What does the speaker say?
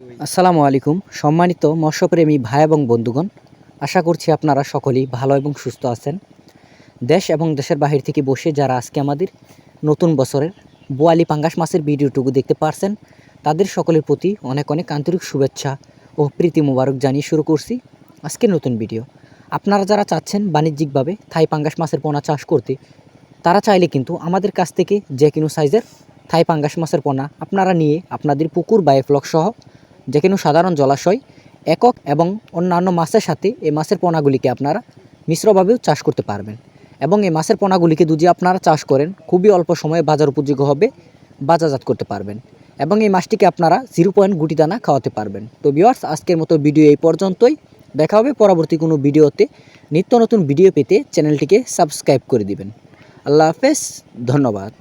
আসসালামু আলাইকুম সম্মানিত মৎস্যপ্রেমী ভাই এবং বন্ধুগণ, আশা করছি আপনারা সকলেই ভালো এবং সুস্থ আছেন। দেশ এবং দেশের বাহির থেকে বসে যারা আজকে আমাদের নতুন বছরের বোয়ালি পাঙ্গাস মাছের ভিডিওটুকু দেখতে পারছেন, তাদের সকলের প্রতি অনেক অনেক আন্তরিক শুভেচ্ছা ও প্রীতি মোবারক জানিয়ে শুরু করছি আজকের নতুন ভিডিও। আপনারা যারা চাচ্ছেন বাণিজ্যিকভাবে থাই পাঙ্গাস মাছের পোনা চাষ করতে, তারা চাইলে কিন্তু আমাদের কাছ থেকে যে কোনো সাইজের থাই পাঙ্গাস মাছের পোনা আপনারা নিয়ে আপনাদের পুকুর বা ফ্লক সহ যে কোনো সাধারণ জলাশয় একক এবং অন্যান্য মাছের সাথে এই মাছের পোনাগুলিকে আপনারা মিশ্রভাবেও চাষ করতে পারবেন। এবং এই মাছের পোনাগুলিকে যদি আপনারা চাষ করেন, খুবই অল্প সময়ে বাজার উপযোগী হবে, বাজারজাত করতে পারবেন এবং এই মাছটিকে আপনারা 0 গুটি দানা খাওয়াতে পারবেন। তো ভিউয়ার্স, আজকের মতো ভিডিও এই পর্যন্তই। দেখা হবে পরবর্তী কোনো ভিডিওতে। নিত্য নতুন ভিডিও পেতে চ্যানেলটিকে সাবস্ক্রাইব করে দিবেন। আল্লাহ হাফেজ, ধন্যবাদ।